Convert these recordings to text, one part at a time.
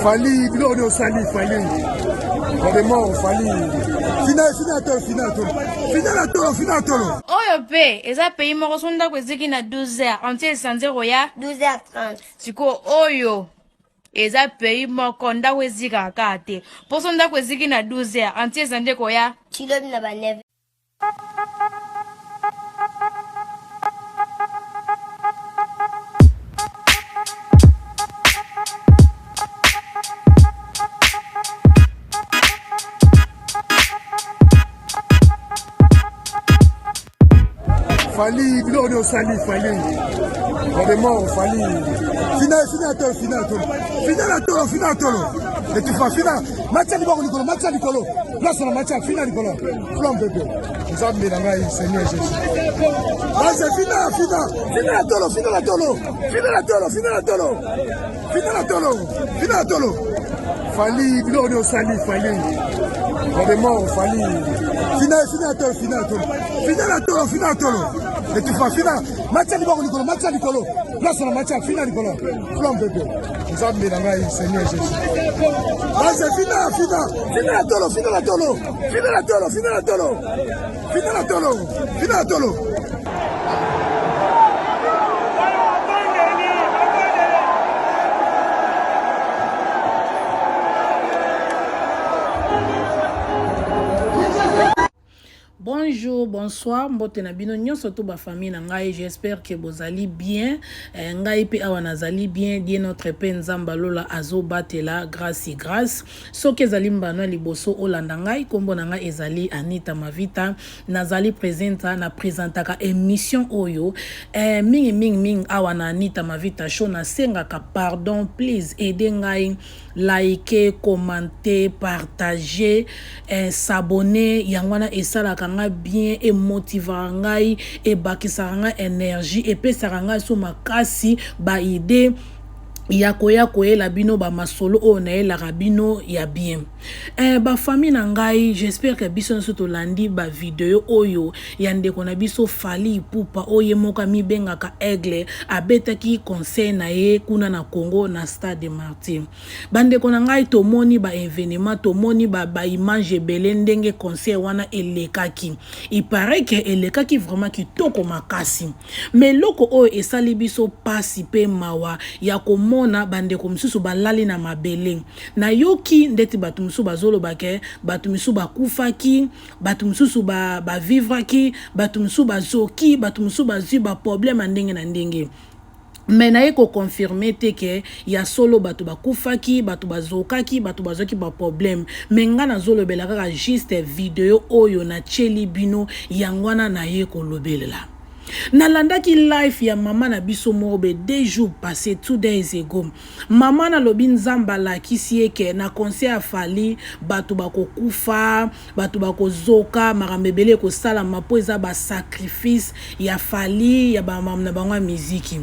Fali, bilo on sali Fali. Vraiment Fali. Final. Oyo pe, eza pays moko sonda kweziki na 12h, antie sanze roya 12h30. Siko oyo eza pays moko nda kwezika kate. Po sonda kweziki na 12h, antie sanze koya Chilobi na ba 9h. Fali, bilo on sali Fali. Vraiment Fali. Final. Et tu fais final. Match Nicolo. Là c'est le match final Nicolo. Flam bébé. Nous avons mis dans la Seigneur Jésus. Là c'est final. Fali, bilo on sali Fali. Vraiment Fali. Final. Et tu fais final. Match Nicolo. Là c'est le match final Nicolo. Flam bébé. Nous avons mis dans la Seigneur Jésus. Là c'est final. Bonjour, bonsoir, mbote na bino nyonso to ba famille na ngai, j'espère que vous allez bien. Ngai pe awa nazali bien, die notre pe nzamba lola azo batela grâce. Soki ezali mbano liboso olanda ngai, kombo na ngai ezali Anita Mavita, nazali na présentaka émission oyo. Ming awa na Anita Mavita show na sengaka pardon, please aidez ngai, liker, commenter, partager, s'abonner, yangwana esalaka nga bien et motivera ngai et bakisaka nga énergie et pesaka ngai so makasi ba idée ya koyela bino ba masolo o na la rabino ya bien. Ba famille na ngai, j'espère que biso nso to landi ba video oyo ya ndeko na biso Fali Ipupa oye moka mi bengaka Aigle abetaki conseil na ye kuna na Congo na Stade Martyrs. Bandeko na ngai tomoni ba événement, tomoni ba image ebele ndenge conseil wana elekaki. Il paraît que elekaki vraiment kitoko makasi. Mais loko oyo esali biso pasi pe mawa ya mona bandeko msusu balali na mabele na yoki ndeti batu msusu bazolo bake batu msusu bakufaki batu msusu ba vivraki batu msusu bazoki batu msusu bazu ba problème ndenge na ndenge. Mais na yeko confirmer te ke ya solo batu bakufaki batu bazokaki batu bazoki ba problème. Mais nga na zolo belaka juste video oyo na cheli bino yangwana na yeko lobelela. Nalandaki life ya mama na biso mobe 2 jours passés 2 days ago. Mama na lobi nzamba la kisieke na conseil a Fali batu bako kufa, batu bako zoka, marambebele ko sala mapo eza ba sacrifice ya Fali ya ba mama na bangwa muziki.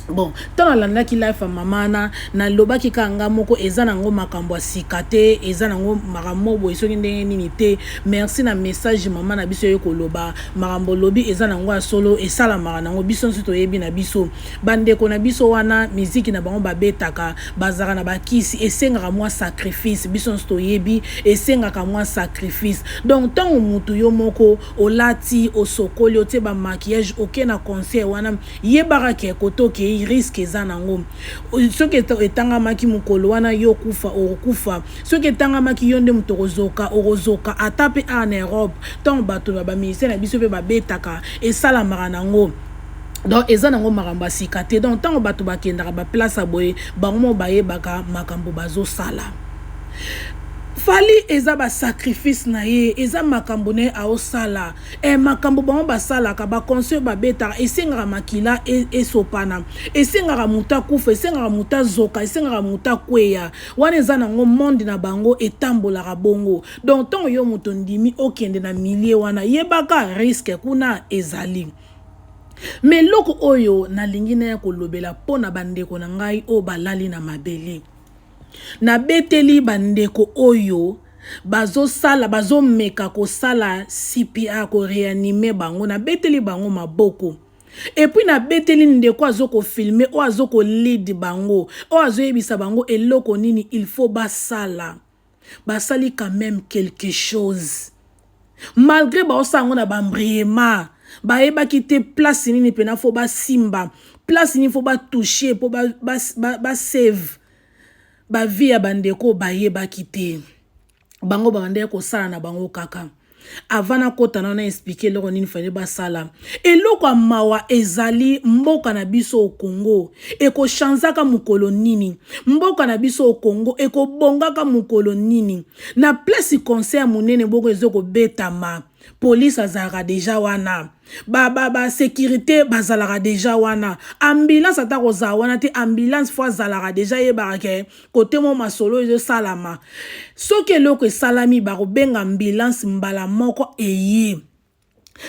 Bon, tant nalandaki life ya mama na lobaki kanga moko eza nango makambo sikate, eza nango makambo boy soki ndenge nini te. Merci na message mama na biso yeko loba makambo lobi eza nango solo esala mara nango biso nso toyebi na biso bandeko na biso wana muziki na bango babetaka bazaka na bakisi esengaka mwa sacrifice biso nso toyebi esengaka mwa sacrifice. Donc tant mutu yo moko olati osokoli ote ba maquillage okena conseil wana yebaka ke kotoke risque ezanango soki etanga maki mukolo wana yo kufa okufa soki etanga maki yonde mutokozoka orozoka atape en Europe tant bato ba ministère na biso pe babetaka esala maranango. Donc ezanango maramba sikate donc tant bato bakendaka ba place aboye bango bayebaka makambo bazo sala. Fali eza ba sacrifice na ye eza makambo ne aosala makambo bango basala ka ba conseil ba beta esengara makila esopana esengara muta kufa esengara muta zoka esengara muta kweya wana eza nango monde na bango etambola bongo. Donc ton yo muto ndimi okende na milie wana yebaka risque kuna ezali. Mais loko oyo na lingine ya kolobela pona bandeko na ngai o balali na mabele na beteli bandeko oyo bazo sala bazo meka ko sala CPR ko réanimer bango na beteli bango maboko Et puis na beteli ndeko azoko filmer o azoko lead bango o azoyebisa bango eloko nini il faut basala basali quand même quelque chose malgré baosango na bambriema bayebaki te place nini pena fo basimba place nini fo batoucher po basave bavie ya bandeko bayebaki te bango bakandeki kosala na bango kaka avant na kota na expliquer loko nini fallait basala eloko mawa ezali mboka na biso au Congo eko chanzaka mukolo nini mboka na biso au Congo eko bongaka mukolo nini na place concert munene boko ezoko betama police azalaka deja wana ba sécurité bazalaka deja wana ambulance atako za wana te ambulance fois zalaka deja yebaka ke côté mo masolo ezo salama soki eloko esalami bakobenga ambulance mbala moko eye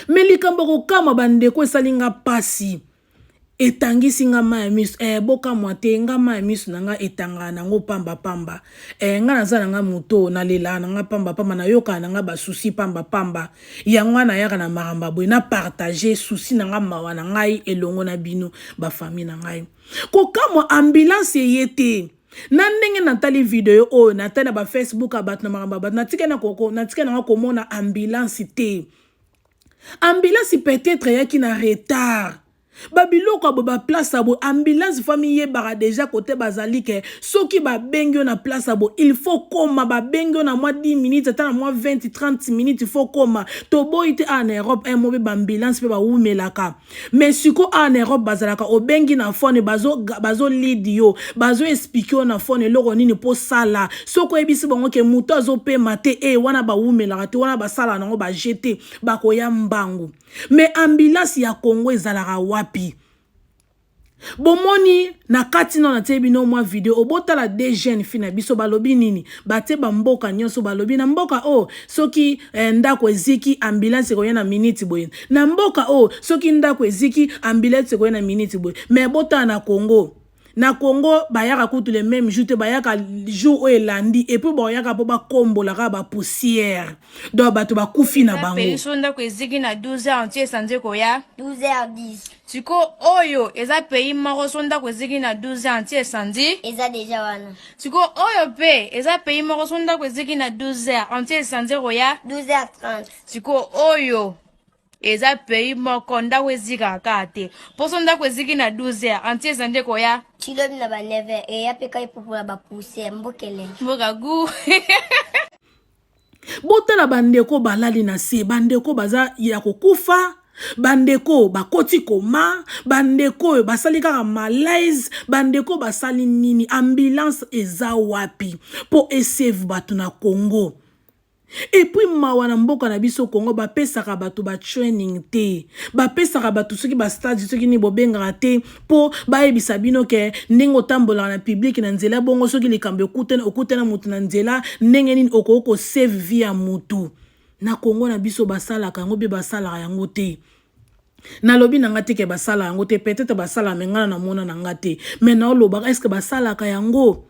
me likambo kokama bandeko esalinga pasi etangisi nga maya misu boka mwate nga maya misu nanga etanga nango pamba pamba nga naza nanga muto na lela nanga pamba pamba na yoka nanga ba souci pamba pamba yango na yaka na maramba boy na partager souci nanga mawa na ngai elongo na bino ba famille na ngai kokama ambulance yete na ndenge natali video o natali ba Facebook abat na maramba bat natika na koko natika na komona ambulance te ambulance peut-être yaki na retard babiloko abo ba place abo ambulance famille bara déjà côté bazali ke soki ba bengyo na place abo il faut koma ba bengyo na moins 10 minutes ata na moins 20 30 minutes il faut koma to boite en Europe un mobe ba ambulance pe ba umelaka mais siko en Europe bazalaka obengi na phone bazo lead yo bazo expliquer na phone loko nini po sala soko ebisi bango ke muto azo pe mate wana ba umelaka te wana ba sala nango ba jeter ba koya mbangu mais ambulance ya Congo ezalaka wapi bomoni na kati na tebi no mwa video obotala des jeunes fina biso balobi nini bate bamboka nyonso balobi na mboka soki ndako eziki ambulance ko na minute boye na mboka soki ndako eziki ambulance ko na minute boye mais bota na Congo bayaka kutu le même jour te bayaka jour o elandi et puis bayaka po ba kombola ka ba poussière do bato ba kufi na bango sonda ko eziki na 12h antie sanze ko ya 12h10 siko oyo eza pays moko sonda ko eziki na 12h antie sanze eza deja wana siko oyo pe eza pays moko sonda ko eziki na 12h antie sanze ko ya 12h30 siko oyo eza pays moko ndako ezika kate poso ndako eziki na 12h antie sanze ko ya chilobi na ba 9h e ya peka ipopula ba poussière mbokele mboka gu botala bandeko balali na se bandeko baza ya kokufa bandeko bakoti koma bandeko basali kaka malaise bandeko basali nini ambulance eza wapi po esave batu na Congo et puis mawana mboka na biso Congo bapesaka batu ba training te bapesaka batu soki ba stage soki ni bobenga te po bayebisa bino ke ndenge tambola na public na nzela bongo soki likambo okutana mutu na nzela ndenge nini okoko save vie ya mutu na Congo na biso basalaka yango be basalaka yango te na lobi na ngate ke basala yango te peut-être basala mengana na mona na ngate mais na oloba est-ce que basalaka yango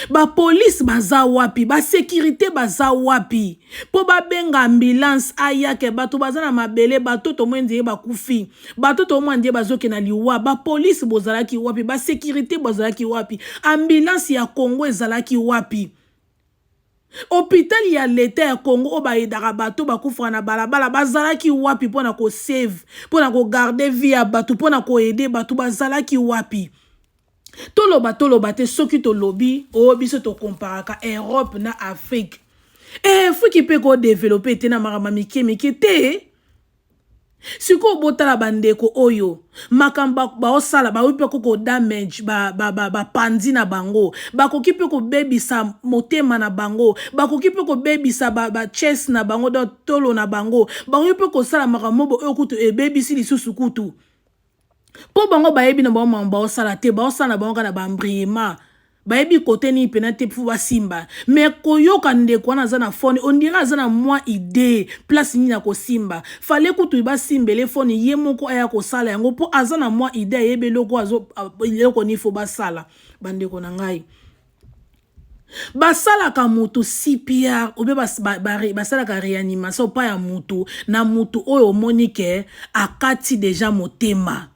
ba police baza wapi ba sécurité baza wapi po ba benga ambulance ayake bato baza na mabele bato to mwendie bakufi bato to mwendie bazoke na liwa ba police bozalaki wapi ba sécurité bozalaki wapi ambulance ya Congo ezalaki wapi hôpital ya l'État ya Congo obayedaka bato bakufa na balabala bazalaki wapi pona ko save pona ko garder vie ya bato pona ko aider bato bazalaki wapi toloba te soki to lobby biso to comparaka Europe na Afrique fuki pe ko développer te na marama mike te siko botala bandeko oyo makamba ba osala ba wipe ko damage ba pandi na bango ba ko kipe ko bebisa motema na bango ba ko kipe ko bebisa ba chest na bango do tolo na bango ba wipe ko sala makamobo oyo kutu bebisi lisusu kutu po bango bayebi na bango mamba osala te ba osala bango na bambriema bayebi kote ni penate pu basimba mais koyoka ndeko wana za na phone on dira za na moi idée place ni na kosimba fallait kutu ba simbele phone ye moko aya ko sala yango po aza na moi idée yebe loko azo loko ni fo basala bandeko na ngai basalaka mutu CPR obe basalaka réanimation pa ya mutu na mutu oyo monike akati deja motema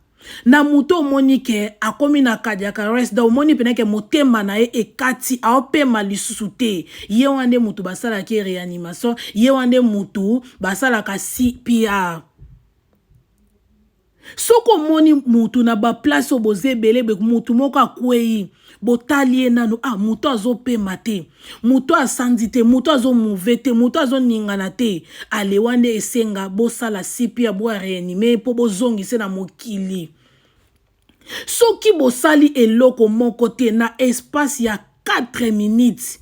na mutu omonike akomi na cardiac arrest da omoni peneke motema na ye ekati aopema lisusu te ye wande mutu basalaka réanimation ye wande mutu basalaka CPR. Soko moni mutu na ba place oboze bele be mutu moko akwei botali nanu mutu azopema te mutu asandi te mutu azomuve te mutu azoningana te ale wande esenga bosala CPR bo réanimer po bozongise na mokili. Soki bosali eloko moko te na espace ya 4 minutes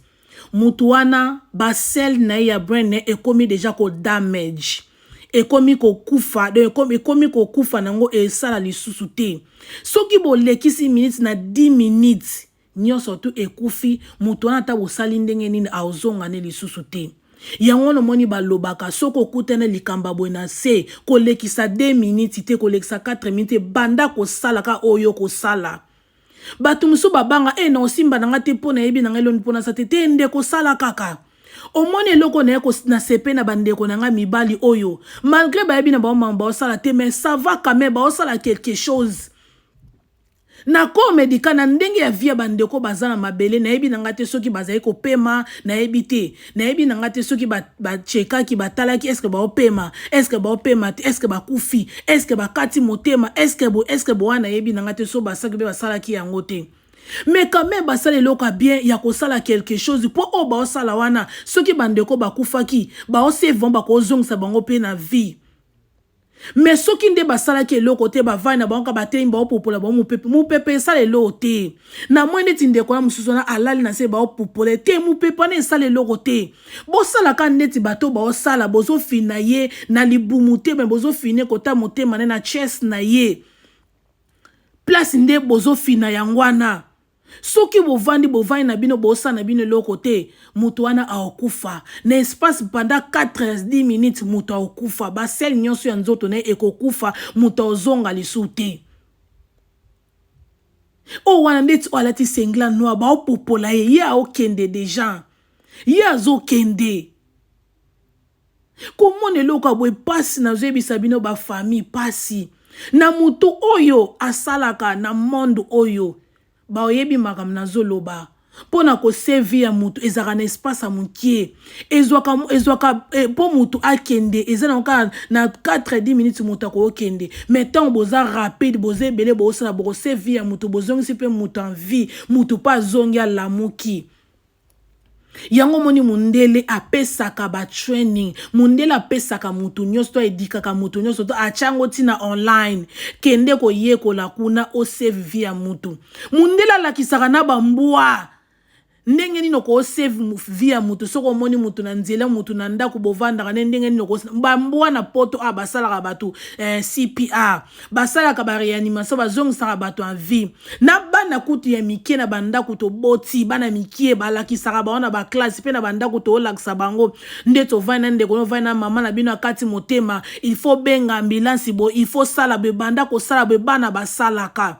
mutu wana basel na ya brain ekomi deja ko damage ekomi ko kufa ekomi ko kufa nango esala lisusu te. Soki bolekisi minutes na 10 minutes nyonso tu ekufi mutu wana ta bosali ndenge nini aozonga ne lisusu te. Yango no moni balobaka soko kutene likamba bwena se kolekisa 2 minutes te kolekisa 4 minutes banda ko sala ka oyo ko sala. Batu musu babanga na osimba nanga te pona yebi nanga eloni pona sa te nde ko sala kaka. Omoni eloko na yeko na sepe na bandeko nanga mibali oyo malgré bayebi na ba osala te mais ça va quand même ba osala quelque chose. Na ko medika na ndenge ya via bandeko bazana mabele na yebi nanga te soki bazai ko pema na yebi te na yebi nanga te soki ba cheka ki batalaki est-ce que ba opema est-ce que ba opema te est-ce que ba kufi est-ce que ba kati motema est-ce que bo wana yebi nanga te so basaki be basala ki yango te. Mais quand même basala eloka bien ya ko sala quelque chose po o ba osala wana soki bandeko ba kufaki ba osevon ba ko zongisa bango pe na vie. Mais soki nde basala ki eloko te bavai na bango batei ba opopola ba mupepe sala eloko te na mwende tindeko na mususu na alali na se ba opopole te mupepe na sala eloko te bosala ka ndeti bato ba osala bozo fina ye na libumu te me bozo fine kota motema na chest na ye place nde bozo fina yangwana. Soki bovandi na bino bosa na bino loko te mutu wana aokufa na espace pendant 4-10 minutes mutu aokufa basel nyonso ya nzoto na ekokufa mutu ozonga lisu te. O wana ndeti alati sengla noa ba opopola ye aokende deja ye azokende komone loko boy pasi na zebisa bino ba famille pasi na mutu oyo asalaka na monde oyo ba oyebi makam na zoloba pona ko sevi ya mutu ezaka na espace a mukie ezwaka po mutu akende ezana na 4-10 minutes mutu akokende mais tant boza rapide boze bele bosala bo sevi ya mutu bozongisi pe mutu en vie mutu pa zongi ya lamuki. Yango moni mundele apesaka ba training mundele apesaka mutu nyonso to edikaka mutu nyonso to achango tina online kende ko yekola kuna o save via mutu mundele lakisaka na bambua ndenge nino ko save via mutu soko moni mutu na nzela mutu na ndako bovanda ndenge nino ko bambua na poto basala batu CPR basala ka ba réanimation bazongisa batu en vie na bana kutu ya mike na banda kuto boti bana mikie balakisaka baona ba classe pe na banda kuto olakisa bango ndeto vana ndeko no vana mama na bino akati motema il faut benga ambulance bo il faut sala be banda ko sala be bana basalaka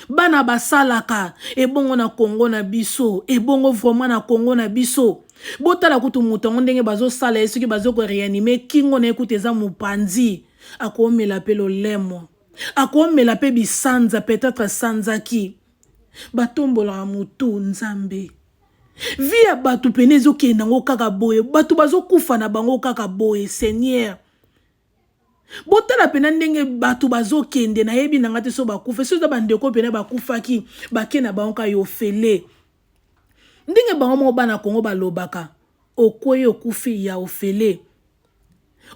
bana basalaka ebongo na Congo na biso ebongo vraiment na Congo na biso botala kutu mutango ndenge bazo sala esoki bazo ko réanimer kingo na ekute za mupanzi akomela pe lolemo akomela pe bisanza peut-être sanzaki batombola mutu nzambe via batu penezo kenda ngo kaka boye batu bazo kufa na bango kaka boye Seigneur. Botala pena ndenge batu bazo kende na yebi nanga te so bakufa so da bandeko pena bakufaki bakena banka yo fele ndenge bango mo bana Kongo balobaka okoye okufi ya ofele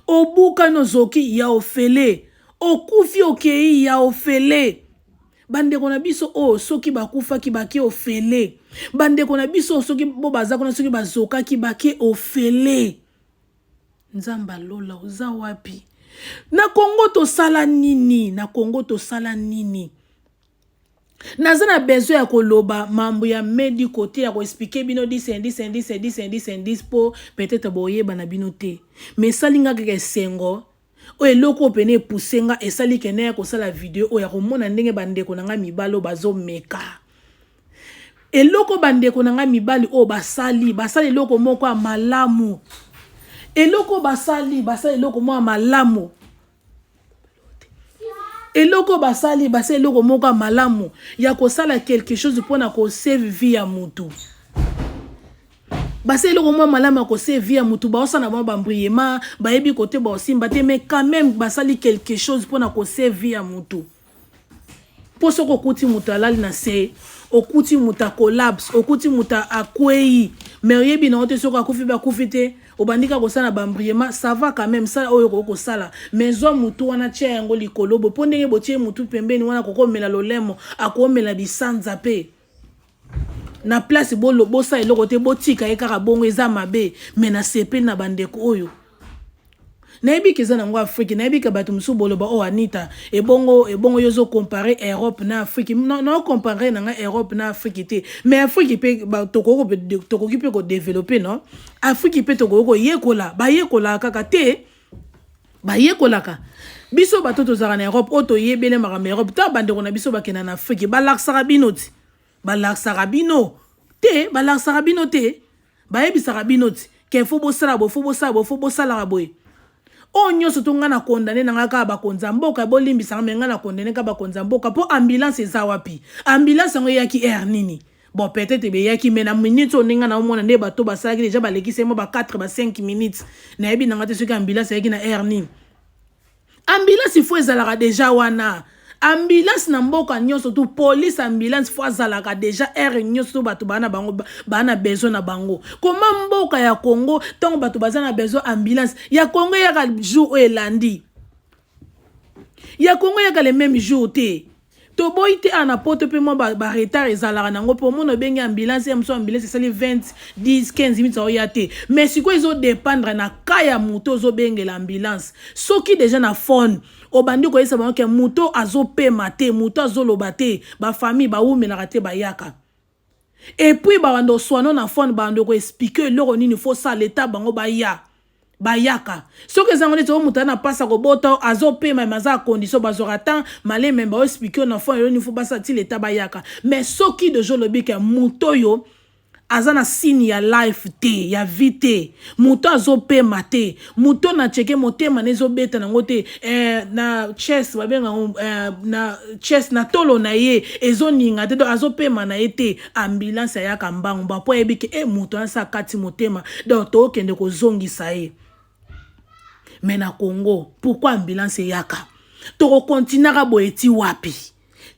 obuka no zoki ya ofele okufi okei ya ofele bandeko na biso soki bakufaki bake ofele bandeko na biso soki bo bazako na soki bazokaki bake ofele nzamba lola oza wapi. Na Congo to sala nini na Congo to sala nini nazana besoin ya koloba mambo ya medi côté ya ko expliquer bino 10 po peut-être boyeba na bino te mais salinga ke sengo o eloko pene poussenga esali kene ya ko sala video o ya komona ndenge bandeko nanga mibalo bazo meka eloko bandeko na nga mibali o basali eloko moko ya malamu eloko basali eloko moko ya malamu eloko basali eloko moko ya malamu ya kosala quelque chose mpona kosave vie ya mutu basi eloko moko malamu ya kosave vie ya mutu baosala bango bambriema bayebi kote baosimba te mais quand même basali quelque chose mpona kosave vie ya mutu mpo soki okuti mutu alali na se okuti mutu akolapse okuti mutu akwei mais oyebi na ote soki akufi bakufi te obandika kosala bambriema ça va quand même sala oyo kokosala mais zwa mutu wana tia yango likolo bo mpo ndenge botie mutu pembeni wana kokomela lolemo akomela bisanza pe na place bosa eloko te botika ye kaka bongo eza mabe mais na sepeli na bandeko oyo nayebi keza nango Afrique nayebi ka bato musu boloba o Anita ebongo yozo comparer Europe na Afrique non comparer nanga Europe na Afrique te mais Afrique pe tokoki pe ko développer non Afrique pe tokoko yekola ba yekola kaka te ba yekola ka biso bato tozaka na Europe oto yebele makambo Europe ta bandeko na biso bakena na Afrique balaksaka bino te balaksaka bino te balaksaka bino te bayebisaka bino te ke fo bosala boye o nyonso to nga na condamné na nga ka bakonza mboka bolimbisa nga na condamné ka bakonza mboka po ambulance eza wapi ambulance ngo yaki air nini bon peut-être be yaki mais na minute on nga na omona nde bato basalaki déjà balekise mo ba 4 ba 5 minutes na yebi na nga te soki ambulance yaki na air nini ambulance il faut ezalaka déjà wana ambulance na mboka nyonso tu police ambulance faut azalaka déjà air nyonso bato bana bango bana besoin na bango comment mboka ya Congo tant bato bazana besoin ambulance ya Congo ya ka jour elandi ya Congo ya ka le même jour te to boite ana poto pe mo ba retard ezalaka nango po mono bengi ambulance ya mso ambulance sali 20 10 15 minutes oya te mais siko ezo dépendre na kaya muto zo bengela ambulance soki déjà na phone obandi ko yesa bango ke muto azopema te muto azoloba te ba famille ba umelaka te bayaka et puis ba wando soano na phone ba ndo ko expliquer loko nini faut ça l'état bango bayaka soki ezango neti omutu na pasa kobota azopema maza condition bazoratan male memba o expliquer na phone ni faut basa ti l'état bayaka mais soki de jolobi ke muto yo azana signe ya life te ya vie te muto azopema te muto na cheke motema nezobeta nango te na chest babenga na chest na tolo na ye ezoninga te do azopema na ye te ambulance ya kambango ba po ebike muto na sa kati motema donc to kende ko zongisa ye mais na Congo pourquoi ambulance yaka to continuera boeti wapi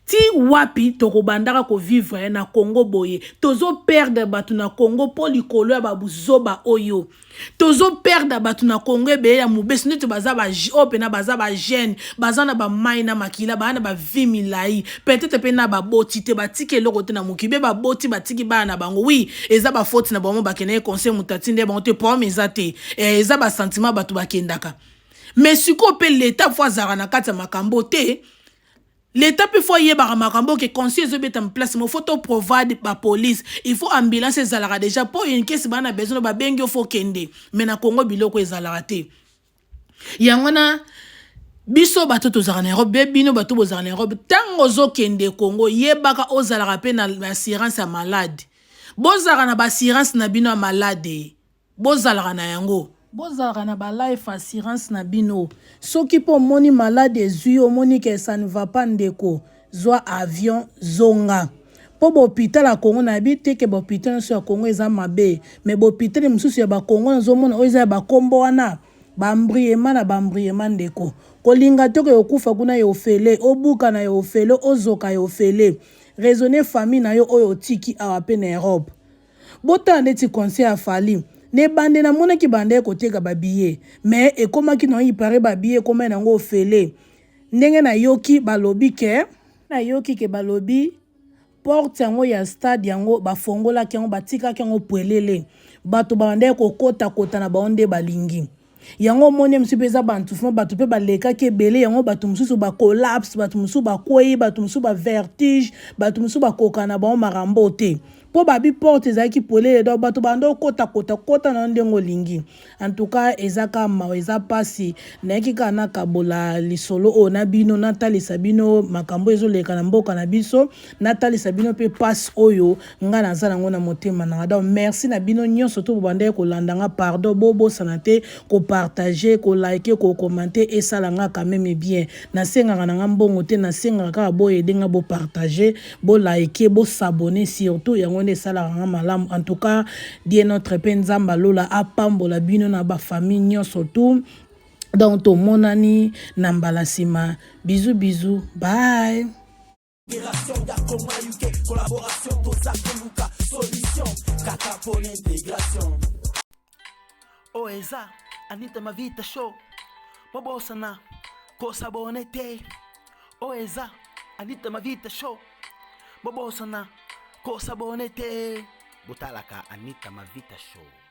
ti wapi toko bandaka ko vivre na Congo boye tozo perdre batu na Congo po likolo ya babuzoba oyo tozo perdre batu na Congo ebe ya mubesi neti baza ba opena baza ba jeune baza na ba mai na makila bana ba vimilai peut-être pe na ba boti te batike loko te na mukibe ba boti batiki bana bango oui eza ba faute na bango bakene conseil mutatinde bango te po mezate eza ba sentiment batu bakendaka mais siko pe l'état fois zara na kati makambo te l'état peut faut yeba makambo que conseil zo beta en place mo photo provide ba police il faut ambulance ezalaka déjà pour une case bana besoin ba bengi faut kende mais na Congo biloko ezalaka te yangona biso bato tozaka na Europe bino bato bozaka na Europe tango zo kende Congo yebaka ozalaka pe na assurance ya malade bozaka na ba assurance na bino ya malade bozalaka na yango bozalaka na ba life assurance na bino soki po moni malade ezui omoni ke ça ne va pas ndeko zwa avion zonga po hôpital ya Congo na bi te ke hôpital so ya Congo eza mabe mais hôpital mususu ya ba Congo nzomona oyo eza ba kombo wana bambriema ndeko kolinga toko yokufa kuna yofele obuka na yofele ozoka yofele raisonner famille na yo oyo tiki awa pe na Europe bota ndeti conseil afali ne bande na mona ki bande koteka babiye mais ekoma ki no ipare babiye koma na ngo ofele ndenge na yoki balobi ke balobi porte yango ya stade yango bafongola ki yango batika ki yango pwelele bato bande kota na baonde balingi yango moni msipeza bantu fuma bato pe baleka ke bele yango bato mususu ba collapse bato mususu ba kwei bato mususu ba vertige bato mususu ba kokana ba marambo te po babi porte ezaki polele do bato bando kota na ndengo lingi en tout cas ezaka ma eza pasi na ekika na kabola lisolo o na bino natalisa bino makambo ezoleka na mboka na biso natalisa bino pe passe oyo nga naza nango na motema na donc merci na bino nyonso to bande ko landanga pardon bobo sanate ko partager ko liker ko commenter et ça nga quand même bien na senga na mbongo te na senga ka bo edenga bo partager bo liker bo s'abonner surtout yango ne sala nga malam en tout cas die notre penzamba lola apambola bino na ba famille nyonso tout donc to monani na mbalasima bisous bye. Collaboration, solution, kaka pour l'intégration. Oh eza, Anita Mavita show. Bobo sana, ko sabonete. Oh eza, Anita Mavita show. Bobo sana, ko sabonete. Butalaka Anita Mavita show.